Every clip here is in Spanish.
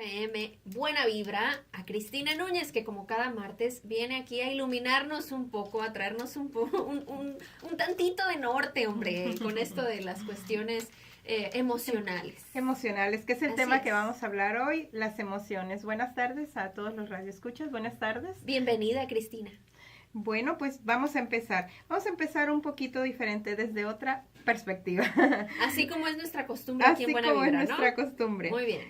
FM, buena vibra, a Cristina Núñez, que como cada martes viene aquí a iluminarnos un poco, a traernos un tantito de norte, hombre, con esto de las cuestiones emocionales. Emocionales, que es el Así tema es. que vamos a hablar hoy, las emociones. Buenas tardes a todos los radioescuchas, buenas tardes. Bienvenida, Cristina. Bueno, pues vamos a empezar. Vamos a empezar un poquito diferente, desde otra perspectiva. Así como es nuestra costumbre aquí en Así Buena como es Vibra, nuestra ¿no? costumbre. Muy bien.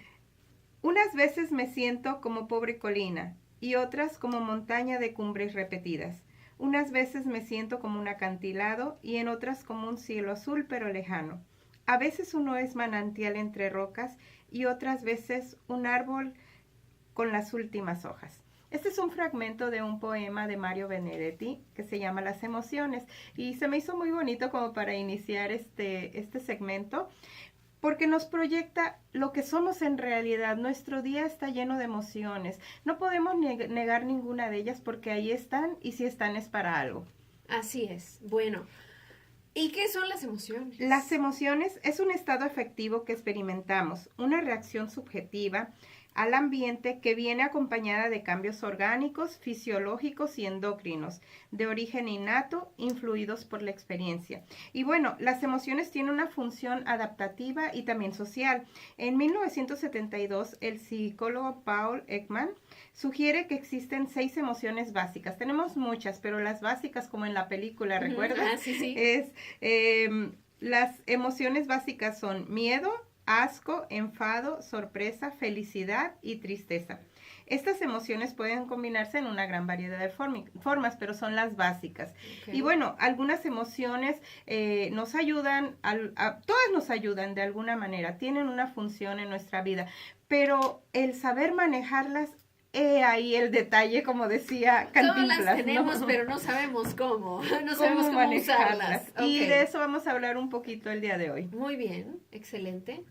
Unas veces me siento como pobre colina y otras como montaña de cumbres repetidas. Unas veces me siento como un acantilado y en otras como un cielo azul pero lejano. A veces uno es manantial entre rocas y otras veces un árbol con las últimas hojas. Este es un fragmento de un poema de Mario Benedetti que se llama Las emociones y se me hizo muy bonito como para iniciar este segmento porque nos proyecta lo que somos en realidad. Nuestro día está lleno de emociones. No podemos negar ninguna de ellas porque ahí están y si están es para algo. Así es. Bueno, ¿y qué son las emociones? Las emociones es un estado afectivo que experimentamos, una reacción subjetiva al ambiente que viene acompañada de cambios orgánicos, fisiológicos y endocrinos, de origen innato, influidos por la experiencia. Y bueno, las emociones tienen una función adaptativa y también social. En 1972, el psicólogo Paul Ekman sugiere que existen 6 emociones básicas. Tenemos muchas, pero las básicas, como en la película, ¿recuerdas? Ah, sí, sí. Las emociones básicas son miedo, asco, enfado, sorpresa, felicidad y tristeza. Estas emociones pueden combinarse en una gran variedad de formas, pero son las básicas. Okay. Y bueno, algunas emociones nos ayudan, todas nos ayudan de alguna manera, tienen una función en nuestra vida, pero el saber manejarlas, ahí el detalle, como decía Cantinflas. Todas las tenemos, ¿no? pero no sabemos cómo. No sabemos cómo usarlas. Y Okay. de eso vamos a hablar un poquito el día de hoy. Muy bien, excelente.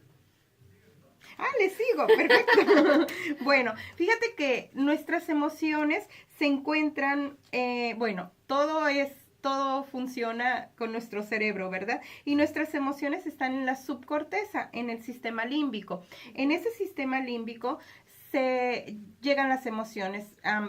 Ah, le sigo, perfecto. Bueno, fíjate que nuestras emociones se encuentran, todo funciona con nuestro cerebro, ¿verdad? Y nuestras emociones están en la subcorteza, en el sistema límbico. En ese sistema límbico se llegan las emociones.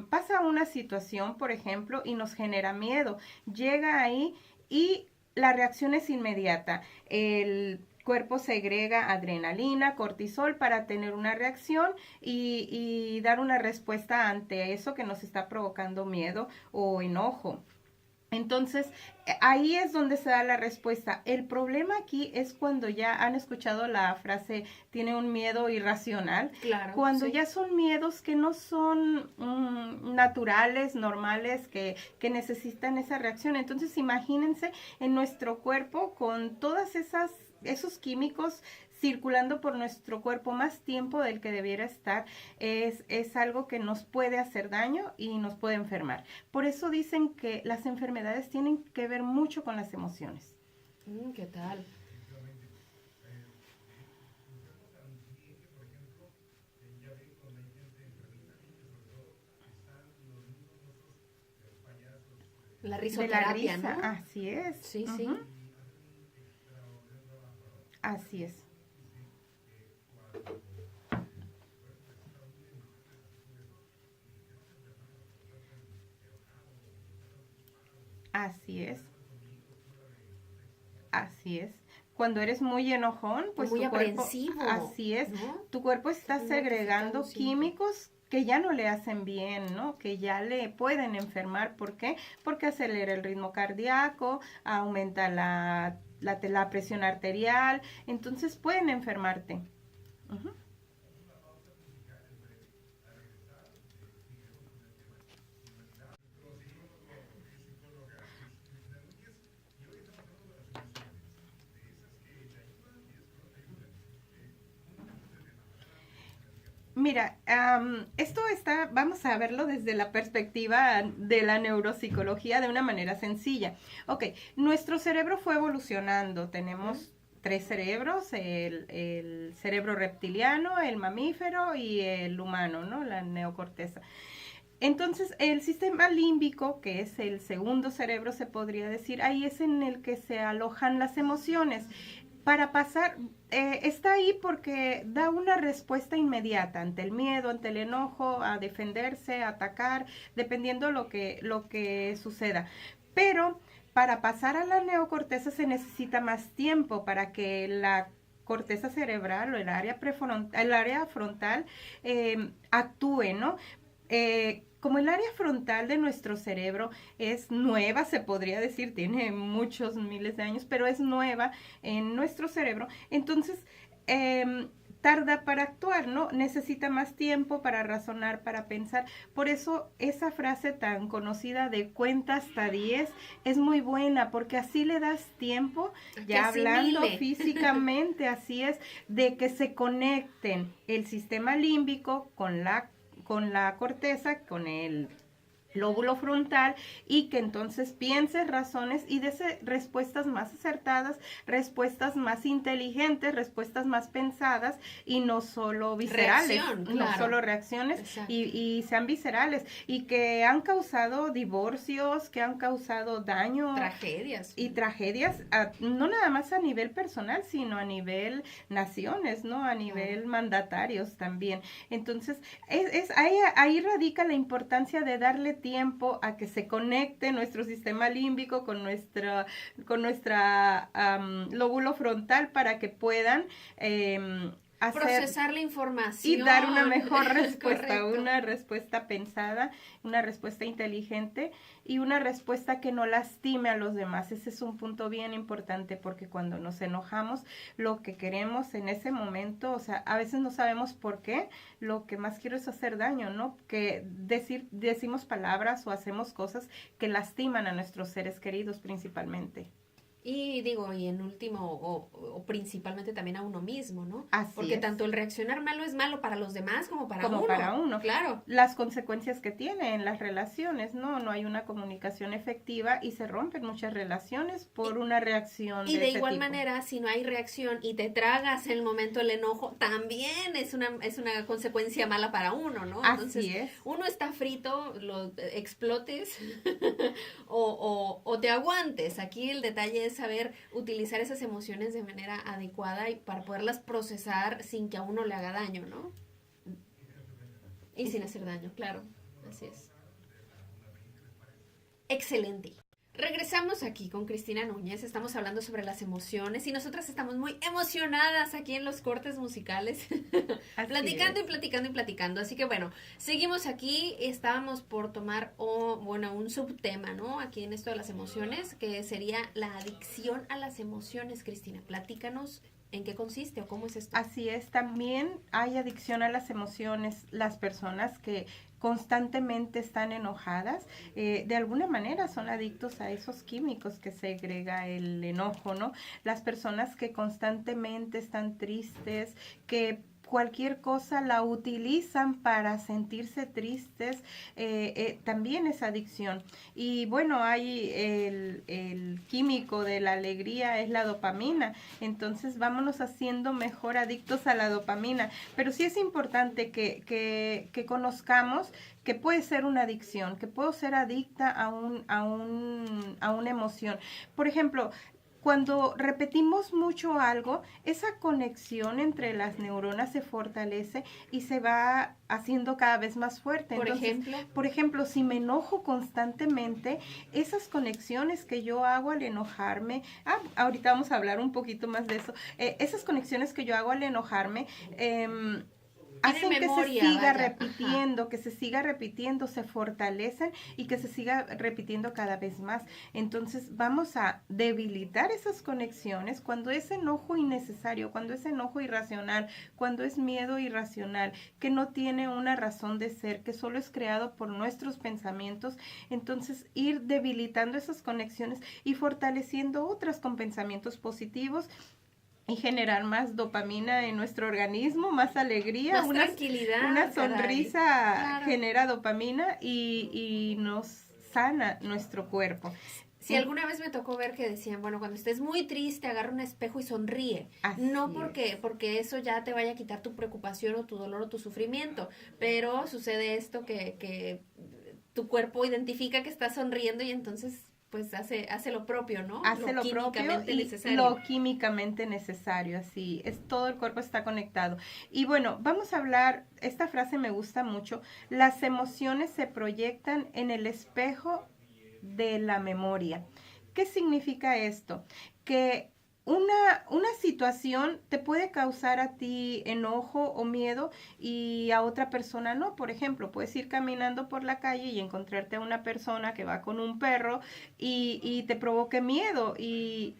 Pasa una situación, por ejemplo, y nos genera miedo. Llega ahí y la reacción es inmediata. El cuerpo segrega adrenalina, cortisol para tener una reacción y dar una respuesta ante eso que nos está provocando miedo o enojo. Entonces, ahí es donde se da la respuesta. El problema aquí es cuando ya han escuchado la frase, tiene un miedo irracional. Claro. Cuando sí. ya son miedos que no son naturales, normales, que necesitan esa reacción. Entonces, imagínense en nuestro cuerpo con todas esos químicos circulando por nuestro cuerpo más tiempo del que debiera estar, es algo que nos puede hacer daño y nos puede enfermar. Por eso dicen que las enfermedades tienen que ver mucho con las emociones. ¿Qué tal? La risoterapia, de la risa, ¿no? así es. Sí, sí. Así es. Así es. Así es. Cuando eres muy enojón, pues muy tu cuerpo, aprensivo, así es, ¿no? tu cuerpo está Muy segregando mortificado siempre. químicos que ya no le hacen bien, ¿no? Que ya le pueden enfermar. ¿Por qué? Porque acelera el ritmo cardíaco, aumenta la presión arterial, entonces pueden enfermarte. Ujú. Mira, vamos a verlo desde la perspectiva de la neuropsicología de una manera sencilla. Ok, nuestro cerebro fue evolucionando, tenemos 3 cerebros, el cerebro reptiliano, el mamífero y el humano, ¿no? La neocorteza. Entonces, el sistema límbico, que es el segundo cerebro, se podría decir, ahí es en el que se alojan las emociones. para pasar, está ahí porque da una respuesta inmediata ante el miedo, ante el enojo, a defenderse, a atacar, dependiendo lo que suceda. Pero para pasar a la neocorteza se necesita más tiempo para que la corteza cerebral o el área frontal actúe, ¿no? Como el área frontal de nuestro cerebro es nueva, se podría decir, tiene muchos miles de años, pero es nueva en nuestro cerebro, entonces tarda para actuar, ¿no? Necesita más tiempo para razonar, para pensar. Por eso esa frase tan conocida de cuenta hasta 10 es muy buena, porque así le das tiempo, ya hablando físicamente, así es, de que se conecten el sistema límbico con la corteza, con el lóbulo frontal, y que entonces pienses, razones y des respuestas más acertadas, respuestas más inteligentes, respuestas más pensadas y no solo viscerales, no solo reacciones y sean viscerales, y que han causado divorcios, que han causado daño, tragedias no nada más a nivel personal, sino a nivel naciones, ¿no? A nivel mandatarios también. Entonces, ahí radica la importancia de darle tiempo a que se conecte nuestro sistema límbico con nuestra lóbulo frontal para que puedan procesar la información y dar una mejor respuesta, una respuesta pensada, una respuesta inteligente y una respuesta que no lastime a los demás. Ese es un punto bien importante, porque cuando nos enojamos, lo que queremos en ese momento, o sea, a veces no sabemos por qué, lo que más quiero es hacer daño, ¿no? Que decimos palabras o hacemos cosas que lastiman a nuestros seres queridos principalmente. Y digo, y en último, o principalmente también a uno mismo, ¿no? Así porque es. Tanto el reaccionar malo es malo para los demás como para uno. Claro. Las consecuencias que tiene en las relaciones, ¿no? No hay una comunicación efectiva y se rompen muchas relaciones por una reacción y de igual manera, si no hay reacción y te tragas en el momento el enojo, también es una consecuencia mala para uno, ¿no? Entonces, así es. Uno está frito, lo explotes o te aguantes. Aquí el detalle es saber utilizar esas emociones de manera adecuada y para poderlas procesar sin que a uno le haga daño, ¿no? Y sin hacer daño, claro. Así es. Excelente. Regresamos aquí con Cristina Núñez, estamos hablando sobre las emociones y nosotras estamos muy emocionadas aquí en los cortes musicales, platicando y platicando y platicando, así que bueno, seguimos aquí, estábamos por tomar un subtema, ¿no? Aquí en esto de las emociones, que sería la adicción a las emociones. Cristina, platícanos ¿en qué consiste o cómo es esto? Así es, también hay adicción a las emociones, las personas que constantemente están enojadas, de alguna manera son adictos a esos químicos que segrega el enojo, ¿no? Las personas que constantemente están tristes, que cualquier cosa la utilizan para sentirse tristes, también es adicción. Y bueno, hay el químico de la alegría, es la dopamina. Entonces vámonos haciendo mejor adictos a la dopamina. Pero sí es importante que conozcamos que puede ser una adicción, que puedo ser adicta a una emoción. Por ejemplo, cuando repetimos mucho algo, esa conexión entre las neuronas se fortalece y se va haciendo cada vez más fuerte. Por ejemplo, si me enojo constantemente, esas conexiones que yo hago al enojarme, ahorita vamos a hablar un poquito más de eso, esas conexiones que yo hago al enojarme, hacen que se siga repitiendo, se fortalecen y que se siga repitiendo cada vez más. Entonces vamos a debilitar esas conexiones cuando es enojo innecesario, cuando es enojo irracional, cuando es miedo irracional, que no tiene una razón de ser, que solo es creado por nuestros pensamientos. Entonces ir debilitando esas conexiones y fortaleciendo otras con pensamientos positivos, y generar más dopamina en nuestro organismo, más alegría, más tranquilidad. Una sonrisa genera dopamina y nos sana nuestro cuerpo. Si alguna vez me tocó ver que decían, bueno, cuando estés muy triste, agarra un espejo y sonríe. No porque eso ya te vaya a quitar tu preocupación o tu dolor o tu sufrimiento, pero sucede esto que tu cuerpo identifica que estás sonriendo y entonces pues hace lo propio, ¿no? Hace lo propio y necesario. lo químicamente necesario, así es, todo el cuerpo está conectado. Y bueno, vamos a hablar, esta frase me gusta mucho, las emociones se proyectan en el espejo de la memoria. ¿Qué significa esto? Que una situación te puede causar a ti enojo o miedo y a otra persona no. Por ejemplo, puedes ir caminando por la calle y encontrarte a una persona que va con un perro y te provoque miedo y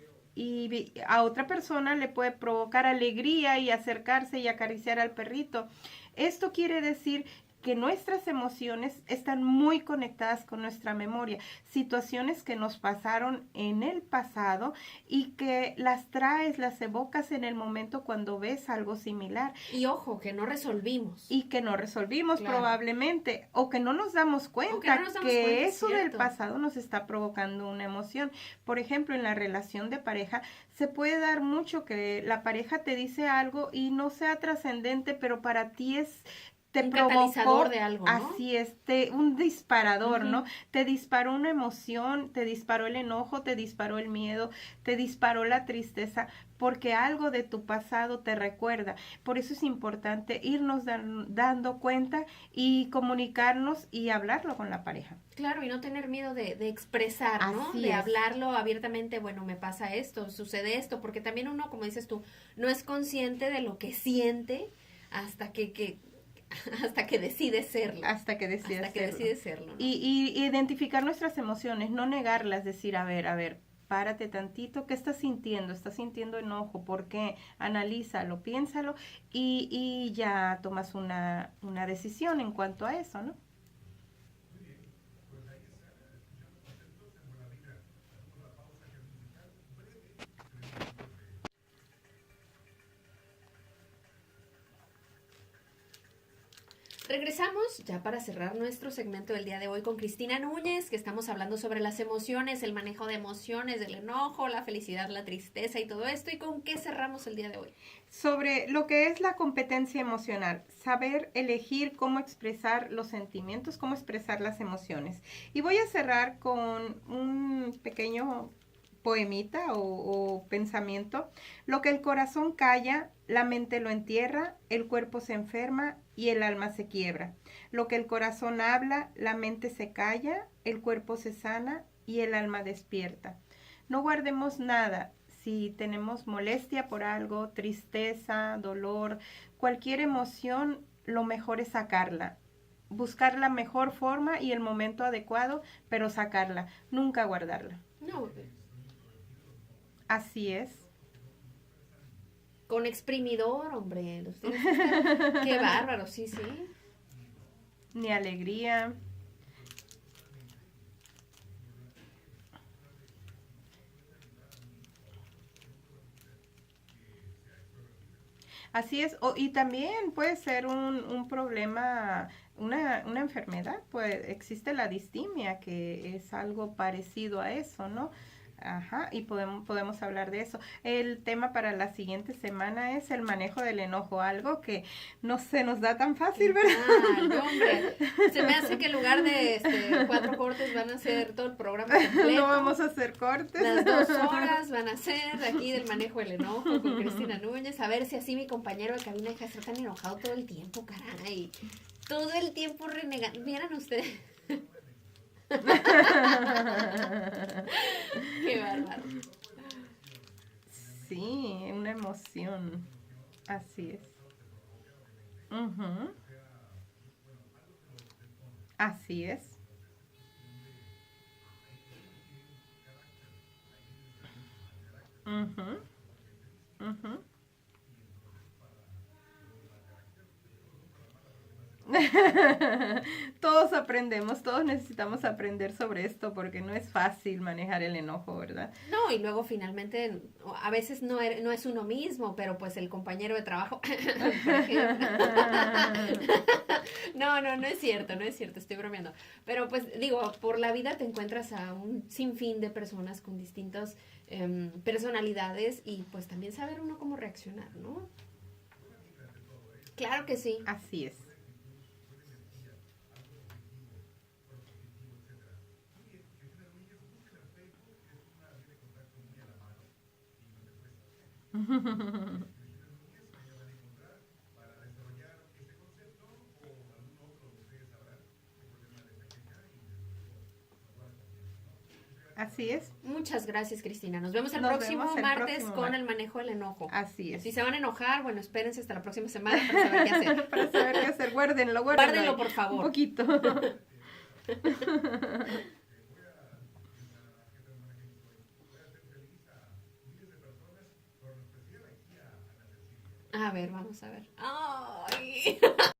a otra persona le puede provocar alegría y acercarse y acariciar al perrito. Esto quiere decir que nuestras emociones están muy conectadas con nuestra memoria, situaciones que nos pasaron en el pasado y que las traes, las evocas en el momento cuando ves algo similar. Y ojo, que no resolvimos. Y que no resolvimos probablemente, o que no nos damos cuenta que eso del pasado nos está provocando una emoción. Por ejemplo, en la relación de pareja se puede dar mucho que la pareja te dice algo y no sea trascendente, pero para ti te un provocó, catalizador de algo, ¿no? Así es, un disparador, ¿no? Te disparó una emoción, te disparó el enojo, te disparó el miedo, te disparó la tristeza, porque algo de tu pasado te recuerda. Por eso es importante irnos dando cuenta y comunicarnos y hablarlo con la pareja. Claro, y no tener miedo de expresar, ¿no? De hablarlo abiertamente, bueno, me pasa esto, sucede esto, porque también uno, como dices tú, no es consciente de lo que siente hasta que decide serlo. Hasta que decide serlo. ¿No? Y identificar nuestras emociones, no negarlas, decir, a ver, párate tantito, ¿qué estás sintiendo? ¿Estás sintiendo enojo? ¿Por qué? Analízalo, piénsalo y ya tomas una decisión en cuanto a eso, ¿no? Regresamos ya para cerrar nuestro segmento del día de hoy con Cristina Núñez, que estamos hablando sobre las emociones, el manejo de emociones, el enojo, la felicidad, la tristeza y todo esto. ¿Y con qué cerramos el día de hoy? Sobre lo que es la competencia emocional, saber elegir cómo expresar los sentimientos, cómo expresar las emociones. Y voy a cerrar con un pequeño poemita o pensamiento. Lo que el corazón calla, la mente lo entierra, el cuerpo se enferma y el alma se quiebra. Lo que el corazón habla, la mente se calla, el cuerpo se sana y el alma despierta. No guardemos nada. Si tenemos molestia por algo, tristeza, dolor, cualquier emoción, lo mejor es sacarla. Buscar la mejor forma y el momento adecuado, pero sacarla, nunca guardarla. No. Así es. Con exprimidor, hombre. Qué bárbaro, sí. Ni alegría. Así es, y también puede ser un problema, una enfermedad, pues existe la distimia, que es algo parecido a eso, ¿no? Ajá, y podemos hablar de eso. El tema para la siguiente semana es el manejo del enojo, algo que no se nos da tan fácil, ¿verdad? No, hombre, se me hace que en lugar de 4 cortes van a ser todo el programa completo. No vamos a hacer cortes. Las 2 horas van a ser aquí del manejo del enojo con Cristina Núñez. A ver si así mi compañero de cabina deja de estar tan enojado todo el tiempo, caray. Todo el tiempo renegando. Vieran ustedes. Qué bárbaro. Sí, una emoción. Así es. Así es. Todos aprendemos, todos necesitamos aprender sobre esto porque no es fácil manejar el enojo, ¿verdad? No, y luego finalmente a veces no es uno mismo, pero pues el compañero de trabajo. No es cierto, estoy bromeando. Pero pues digo, por la vida te encuentras a un sinfín de personas con distintas personalidades y pues también saber uno cómo reaccionar, ¿no? Claro que sí. Así es. Así es. Muchas gracias, Cristina. Nos vemos el Nos próximo vemos el martes próximo con martes. el manejo del enojo. Así es. Si se van a enojar, bueno, espérense hasta la próxima semana para saber qué hacer. Para saber qué hacer, guárdenlo. Guárdenlo, Ahí, por favor. Un poquito. A ver, vamos a ver. ¡Ay!